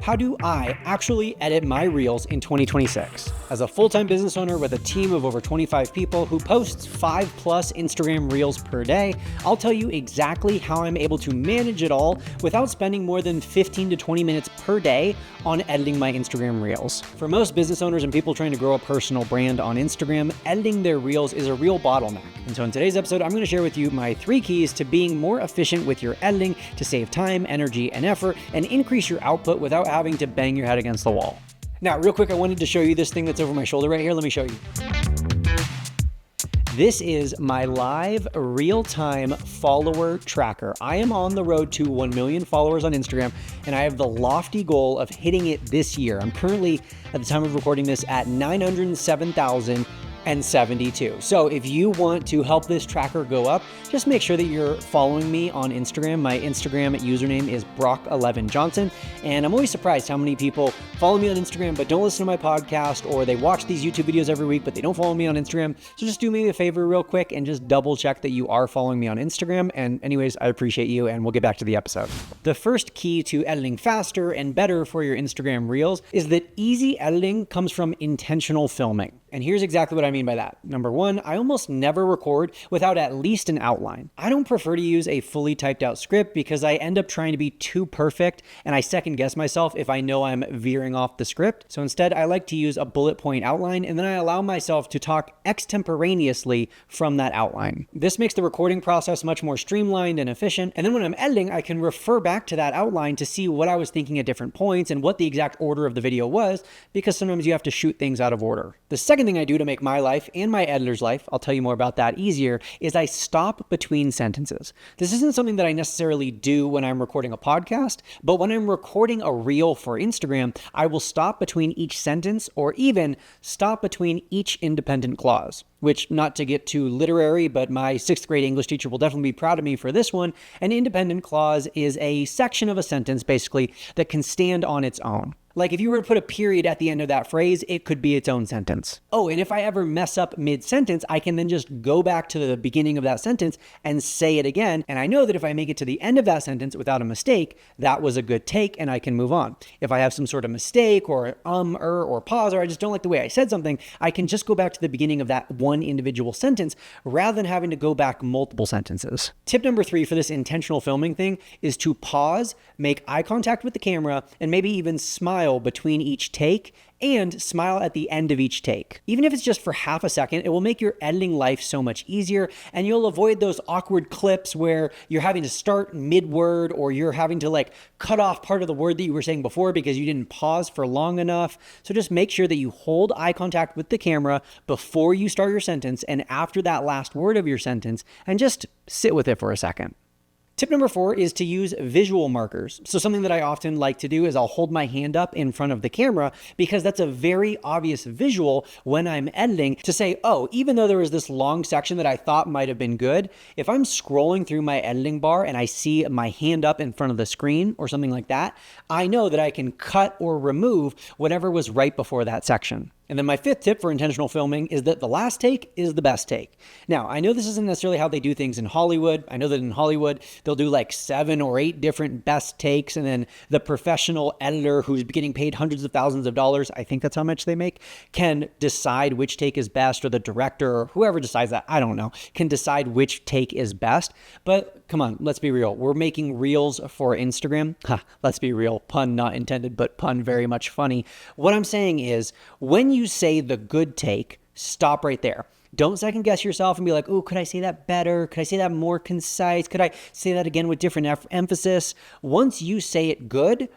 How do I actually edit my Reels in 2026? As a full-time business owner with a team of over 25 people who posts 5+ Instagram Reels per day, I'll tell you exactly how I'm able to manage it all without spending more than 15 to 20 minutes per day on editing my Instagram Reels. For most business owners and people trying to grow a personal brand on Instagram, editing their Reels is a real bottleneck. And so in today's episode, I'm going to share with you my 3 keys to being more efficient with your editing to save time, energy, and effort, and increase your output without having to bang your head against the wall. Now, real quick, I wanted to show you this thing that's over my shoulder right here. Let me show you. This is my live real-time follower tracker. I am on the road to 1 million followers on Instagram, and I have the lofty goal of hitting it this year. I'm currently, at the time of recording this, at 907,072. So if you want to help this tracker go up, just make sure that you're following me on Instagram. My Instagram username is Brock11Johnson, and I'm always surprised how many people follow me on Instagram but don't listen to my podcast, or they watch these YouTube videos every week but they don't follow me on Instagram. So just do me a favor real quick and just double check that you are following me on Instagram. And anyways, I appreciate you, and we'll get back to the episode. The first key to editing faster and better for your Instagram Reels is that easy editing comes from intentional filming. And here's exactly what I mean by that. Number 1, I almost never record without at least an outline. I don't prefer to use a fully typed out script because I end up trying to be too perfect, and I second guess myself if I know I'm veering off the script. So instead, I like to use a bullet point outline, and then I allow myself to talk extemporaneously from that outline. This makes the recording process much more streamlined and efficient, and then when I'm editing, I can refer back to that outline to see what I was thinking at different points and what the exact order of the video was, because sometimes you have to shoot things out of order. The second thing I do to make my life and my editor's life, I'll tell you more about that, easier, is I stop between sentences. This isn't something that I necessarily do when I'm recording a podcast, but when I'm recording a reel for Instagram, I will stop between each sentence, or even stop between each independent clause. Which, not to get too literary, but my 6th grade English teacher will definitely be proud of me for this one. An independent clause is a section of a sentence, basically, that can stand on its own. Like if you were to put a period at the end of that phrase, it could be its own sentence. Oh, and if I ever mess up mid-sentence, I can then just go back to the beginning of that sentence and say it again. And I know that if I make it to the end of that sentence without a mistake, that was a good take and I can move on. If I have some sort of mistake or or pause, or I just don't like the way I said something, I can just go back to the beginning of that one individual sentence rather than having to go back multiple sentences. Tip number 3 for this intentional filming thing is to pause, make eye contact with the camera, and maybe even smile between each take, and smile at the end of each take. Even if it's just for half a second, it will make your editing life so much easier, and you'll avoid those awkward clips where you're having to start mid-word, or you're having to cut off part of the word that you were saying before because you didn't pause for long enough. So just make sure that you hold eye contact with the camera before you start your sentence and after that last word of your sentence, and just sit with it for a second. Tip number 4 is to use visual markers. So something that I often like to do is I'll hold my hand up in front of the camera, because that's a very obvious visual when I'm editing to say, oh, even though there was this long section that I thought might have been good, if I'm scrolling through my editing bar and I see my hand up in front of the screen or something like that, I know that I can cut or remove whatever was right before that section. And then my 5th tip for intentional filming is that the last take is the best take. Now, I know this isn't necessarily how they do things in Hollywood. I know that in Hollywood, they'll do 7 or 8 different best takes, and then the professional editor who's getting paid hundreds of thousands of dollars, I think that's how much they make, can decide which take is best, or the director or whoever decides that, I don't know, can decide which take is best. But come on, let's be real. We're making reels for Instagram. Let's be real. Pun not intended, but pun very much funny. What I'm saying is, when you say the good take, stop right there. Don't second guess yourself and be like, oh, could I say that better? Could I say that more concise? Could I say that again with different emphasis? Once you say it good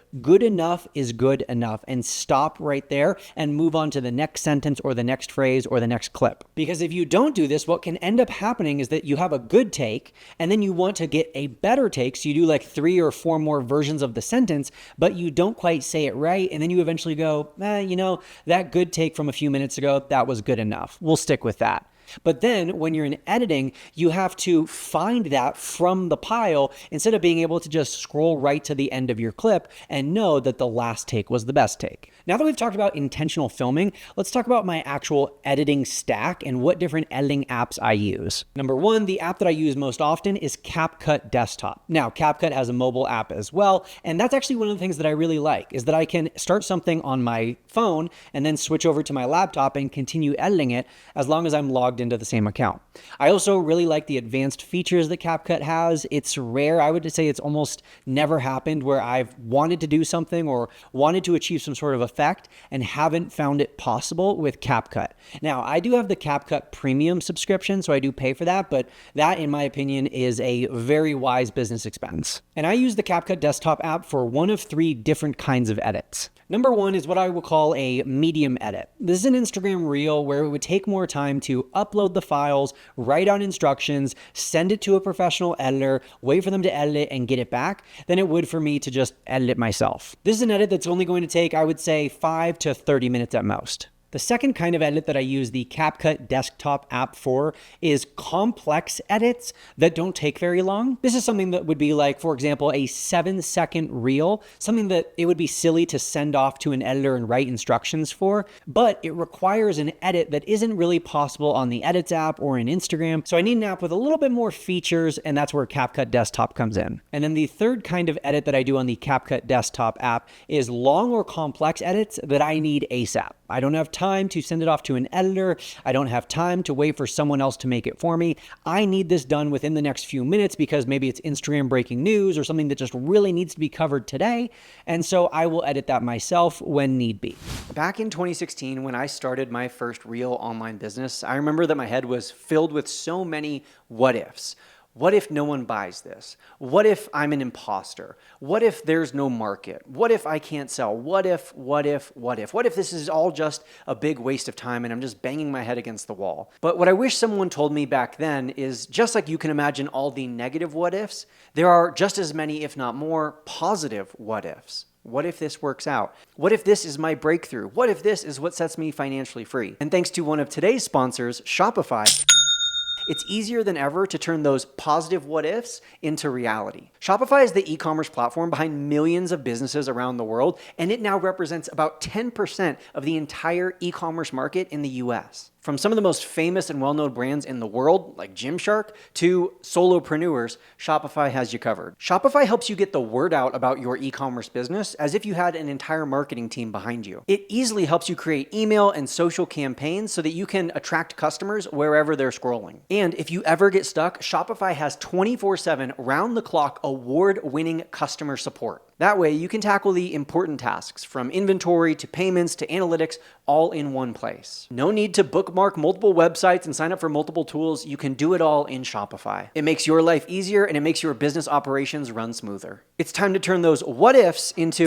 enough is good enough, and stop right there and move on to the next sentence or the next phrase or the next clip. Because if you don't do this, what can end up happening is that you have a good take and then you want to get a better take. So you do 3 or 4 more versions of the sentence, but you don't quite say it right. And then you eventually go, that good take from a few minutes ago, that was good enough. We'll stick with that. But then when you're in editing, you have to find that from the pile instead of being able to just scroll right to the end of your clip and know that the last take was the best take. Now that we've talked about intentional filming, let's talk about my actual editing stack and what different editing apps I use. Number one, the app that I use most often is CapCut Desktop. Now, CapCut has a mobile app as well, and that's actually one of the things that I really like, is that I can start something on my phone and then switch over to my laptop and continue editing it as long as I'm logged into the same account. I also really like the advanced features that CapCut has. It's rare. I would say it's almost never happened where I've wanted to do something or wanted to achieve some sort of effect and haven't found it possible with CapCut. Now, I do have the CapCut Premium subscription, so I do pay for that, but that, in my opinion, is a very wise business expense. And I use the CapCut Desktop app for one of three different kinds of edits. Number one is what I will call a medium edit. This is an Instagram reel where it would take more time to upload the files, write out instructions, send it to a professional editor, wait for them to edit it and get it back, than it would for me to just edit it myself. This is an edit that's only going to take, I would say, 5 to 30 minutes at most. The second kind of edit that I use the CapCut Desktop app for is complex edits that don't take very long. This is something that would be like, for example, a 7-second reel, something that it would be silly to send off to an editor and write instructions for, but it requires an edit that isn't really possible on the Edits app or in Instagram. So I need an app with a little bit more features, and that's where CapCut Desktop comes in. And then the third kind of edit that I do on the CapCut Desktop app is long or complex edits that I need ASAP. I don't have time to send it off to an editor. I don't have time to wait for someone else to make it for me. I need this done within the next few minutes because maybe it's Instagram breaking news or something that just really needs to be covered today. And so I will edit that myself when need be. Back in 2016, when I started my first real online business, I remember that my head was filled with so many what ifs. What if no one buys this? What if I'm an imposter? What if there's no market? What if I can't sell? What if this is all just a big waste of time and I'm just banging my head against the wall? But what I wish someone told me back then is just like you can imagine all the negative what ifs, there are just as many, if not more, positive what ifs. What if this works out? What if this is my breakthrough? What if this is what sets me financially free? And thanks to one of today's sponsors, Shopify, it's easier than ever to turn those positive what ifs into reality. Shopify is the e-commerce platform behind millions of businesses around the world, and it now represents about 10% of the entire e-commerce market in the US. From some of the most famous and well-known brands in the world, like Gymshark, to solopreneurs, Shopify has you covered. Shopify helps you get the word out about your e-commerce business as if you had an entire marketing team behind you. It easily helps you create email and social campaigns so that you can attract customers wherever they're scrolling. And if you ever get stuck, Shopify has 24/7 round-the-clock award-winning customer support. That way, you can tackle the important tasks from inventory to payments to analytics all in one place. No need to bookmark multiple websites and sign up for multiple tools. You can do it all in Shopify. It makes your life easier and it makes your business operations run smoother. It's time to turn those what ifs into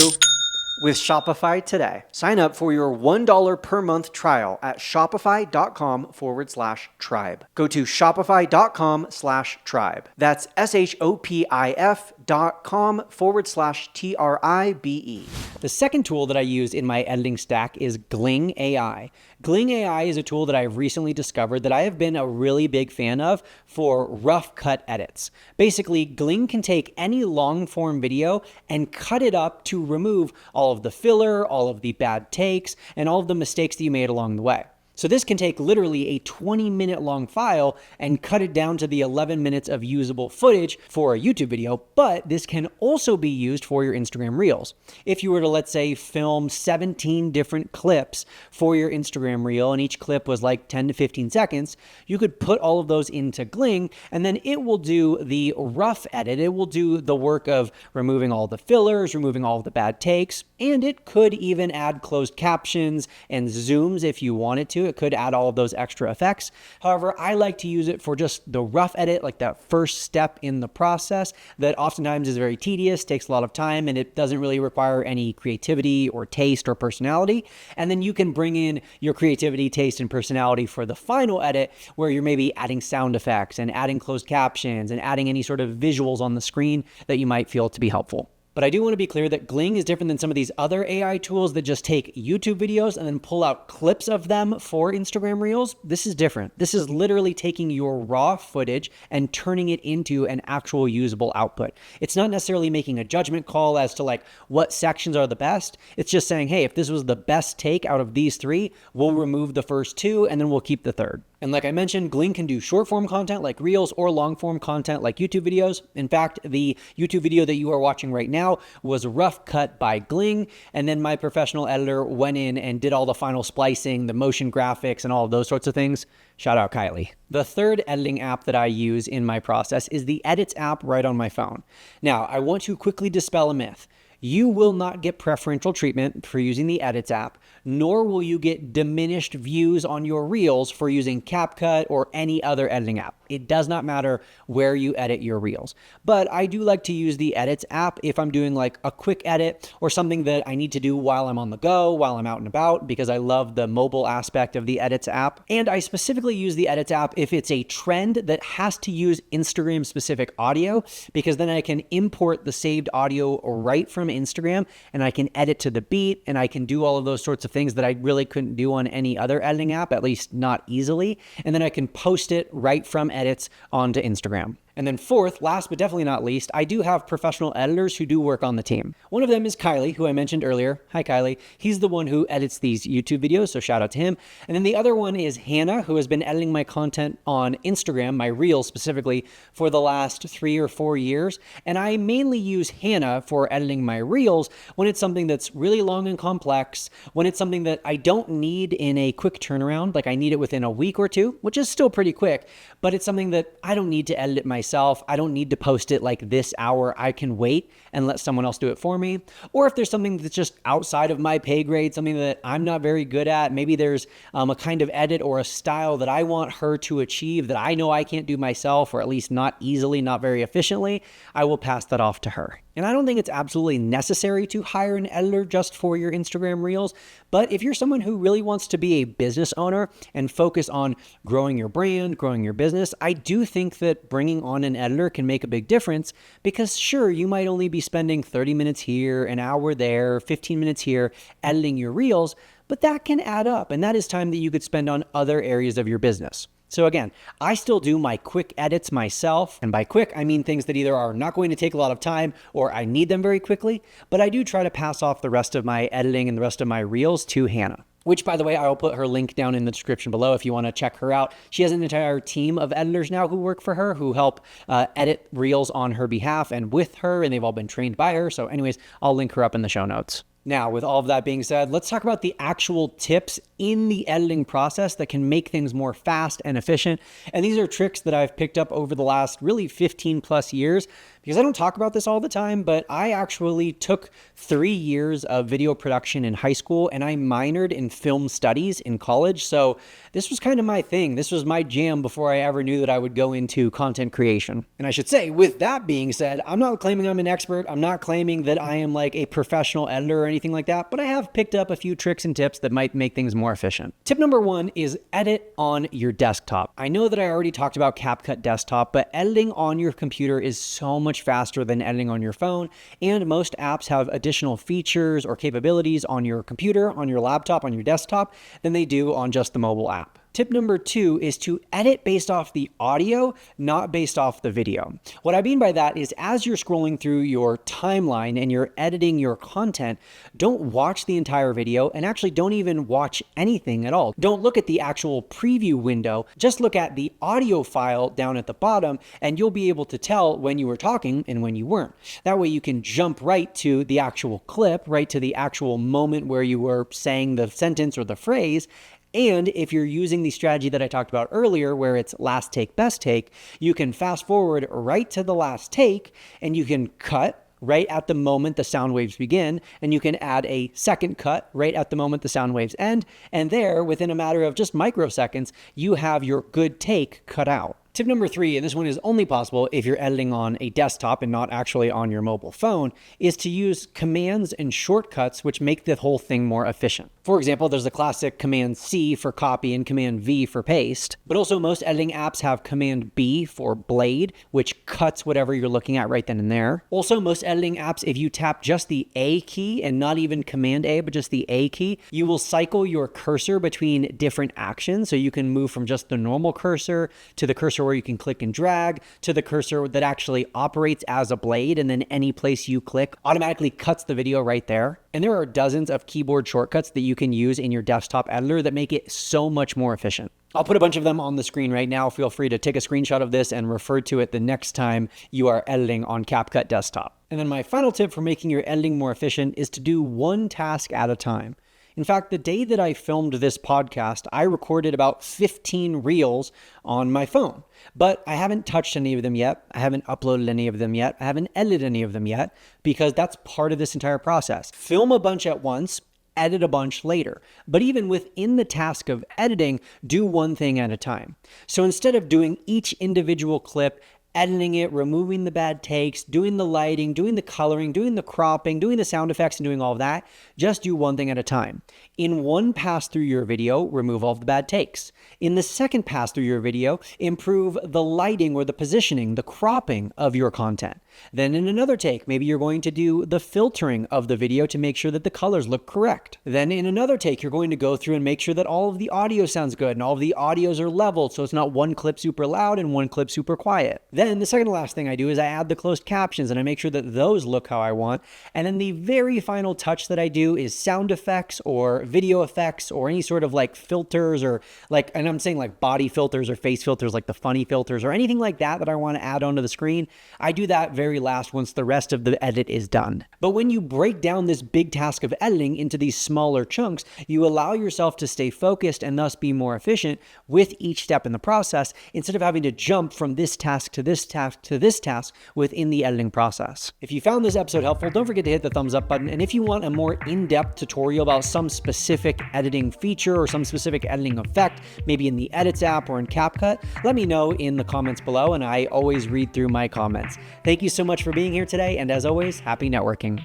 with Shopify today. Sign up for your $1 per month trial at shopify.com/tribe. Go to shopify.com/tribe. That's shopify.com/TRIBE. The second tool that I use in my editing stack is Gling AI. Gling AI is a tool that I've recently discovered that I have been a really big fan of for rough cut edits. Basically, Gling can take any long form video and cut it up to remove all of the filler, all of the bad takes, and all of the mistakes that you made along the way. So this can take literally a 20-minute long file and cut it down to the 11 minutes of usable footage for a YouTube video, but this can also be used for your Instagram Reels. If you were to, let's say, film 17 different clips for your Instagram Reel, and each clip was like 10 to 15 seconds, you could put all of those into Gling, and then it will do the rough edit. It will do the work of removing all the fillers, removing all of the bad takes, and it could even add closed captions and zooms if you wanted to. It could add all of those extra effects. However, I like to use it for just the rough edit, like that first step in the process that oftentimes is very tedious, takes a lot of time, and it doesn't really require any creativity or taste or personality. And then you can bring in your creativity, taste, and personality for the final edit where you're maybe adding sound effects and adding closed captions and adding any sort of visuals on the screen that you might feel to be helpful. But I do want to be clear that Gling is different than some of these other AI tools that just take YouTube videos and then pull out clips of them for Instagram Reels. This is different. This is literally taking your raw footage and turning it into an actual usable output. It's not necessarily making a judgment call as to like what sections are the best. It's just saying, hey, if this was the best take out of these three, we'll remove the first two and then we'll keep the third. And like I mentioned, Gling can do short form content like Reels or long form content like YouTube videos. In fact, the YouTube video that you are watching right now was rough cut by Gling. And then my professional editor went in and did all the final splicing, the motion graphics, and all of those sorts of things. Shout out Kylie. The third editing app that I use in my process is the Edits app right on my phone. Now, I want to quickly dispel a myth. You will not get preferential treatment for using the Edits app, nor will you get diminished views on your Reels for using CapCut or any other editing app. It does not matter where you edit your Reels. But I do like to use the Edits app if I'm doing like a quick edit or something that I need to do while I'm on the go, while I'm out and about, because I love the mobile aspect of the Edits app. And I specifically use the Edits app if it's a trend that has to use Instagram specific audio, because then I can import the saved audio right from Instagram and I can edit to the beat and I can do all of those sorts of things that I really couldn't do on any other editing app, at least not easily. And then I can post it right from Edits onto Instagram. And then fourth, last but definitely not least, I do have professional editors who do work on the team. One of them is Kylie, who I mentioned earlier. Hi, Kylie. He's the one who edits these YouTube videos, so shout out to him. And then the other one is Hannah, who has been editing my content on Instagram, my Reels specifically, for the last 3 or 4 years. And I mainly use Hannah for editing my Reels when it's something that's really long and complex, when it's something that I don't need in a quick turnaround, like I need it within a week or two, which is still pretty quick, but it's something that I don't need to edit it myself. I don't need to post it like this hour. I can wait and let someone else do it for me. Or if there's something that's just outside of my pay grade, something that I'm not very good at, maybe there's a kind of edit or a style that I want her to achieve that I know I can't do myself, or at least not easily, not very efficiently, I will pass that off to her. And I don't think it's absolutely necessary to hire an editor just for your Instagram Reels, but if you're someone who really wants to be a business owner and focus on growing your brand, growing your business, I do think that bringing on an editor can make a big difference, because sure, you might only be spending 30 minutes here, an hour there, 15 minutes here editing your Reels, but that can add up, and that is time that you could spend on other areas of your business. So again, I still do my quick edits myself, and by quick, I mean things that either are not going to take a lot of time or I need them very quickly, but I do try to pass off the rest of my editing and the rest of my Reels to Hannah. Which, by the way, I will put her link down in the description below if you want to check her out. She has an entire team of editors now who work for her, who help edit Reels on her behalf and with her, and they've all been trained by her. So anyways, I'll link her up in the show notes. Now, with all of that being said, let's talk about the actual tips in the editing process that can make things more fast and efficient. And these are tricks that I've picked up over the last really 15 plus years, because I don't talk about this all the time, but I actually took 3 years of video production in high school and I minored in film studies in college. So this was kind of my thing. This was my jam before I ever knew that I would go into content creation. And I should say, with that being said, I'm not claiming I'm an expert. I'm not claiming that I am like a professional editor or anything like that, but I have picked up a few tricks and tips that might make things more efficient. Tip number 1 is edit on your desktop. I know that I already talked about CapCut desktop, but editing on your computer is so much faster than editing on your phone, and most apps have additional features or capabilities on your computer, on your laptop, on your desktop than they do on just the mobile app. Tip number 2 is to edit based off the audio, not based off the video. What I mean by that is as you're scrolling through your timeline and you're editing your content, don't watch the entire video, and actually don't even watch anything at all. Don't look at the actual preview window, just look at the audio file down at the bottom and you'll be able to tell when you were talking and when you weren't. That way you can jump right to the actual clip, right to the actual moment where you were saying the sentence or the phrase. And if you're using the strategy that I talked about earlier, where it's last take, best take, you can fast forward right to the last take and you can cut right at the moment the sound waves begin, and you can add a second cut right at the moment the sound waves end. And there, within a matter of just microseconds, you have your good take cut out. Tip number 3, and this one is only possible if you're editing on a desktop and not actually on your mobile phone, is to use commands and shortcuts which make the whole thing more efficient. For example, there's the classic Command C for copy and Command V for paste, but also most editing apps have Command B for blade, which cuts whatever you're looking at right then and there. Also, most editing apps, if you tap just the A key and not even Command A, but just the A key, you will cycle your cursor between different actions. So you can move from just the normal cursor to the cursor where you can click and drag to the cursor that actually operates as a blade, and then any place you click automatically cuts the video right there. And there are dozens of keyboard shortcuts that you can use in your desktop editor that make it so much more efficient. I'll put a bunch of them on the screen right now. Feel free to take a screenshot of this and refer to it the next time you are editing on CapCut desktop. And then my final tip for making your editing more efficient is to do one task at a time. In fact, the day that I filmed this podcast, I recorded about 15 reels on my phone, but I haven't touched any of them yet. I haven't uploaded any of them yet. I haven't edited any of them yet, because that's part of this entire process. Film a bunch at once, edit a bunch later. But even within the task of editing, do one thing at a time. So instead of doing each individual clip, editing it, removing the bad takes, doing the lighting, doing the coloring, doing the cropping, doing the sound effects, and doing all of that, just do one thing at a time. In one pass through your video, remove all of the bad takes. In the second pass through your video, improve the lighting or the positioning, the cropping of your content. Then in another take, maybe you're going to do the filtering of the video to make sure that the colors look correct. Then in another take, you're going to go through and make sure that all of the audio sounds good and all of the audios are leveled, so it's not one clip super loud and one clip super quiet. Then the second to last thing I do is I add the closed captions and I make sure that those look how I want. And then the very final touch that I do is sound effects or video effects or any sort of like filters, or like, and I'm saying like body filters or face filters, like the funny filters or anything like that I want to add onto the screen. I do that very last once the rest of the edit is done. But when you break down this big task of editing into these smaller chunks, you allow yourself to stay focused and thus be more efficient with each step in the process, instead of having to jump from this task to this task to this task within the editing process. If you found this episode helpful, don't forget to hit the thumbs up button. And if you want a more in-depth tutorial about some specific editing feature or some specific editing effect, maybe in the Edits app or in CapCut, let me know in the comments below, and I always read through my comments. Thank you so much for being here today, and as always, happy networking.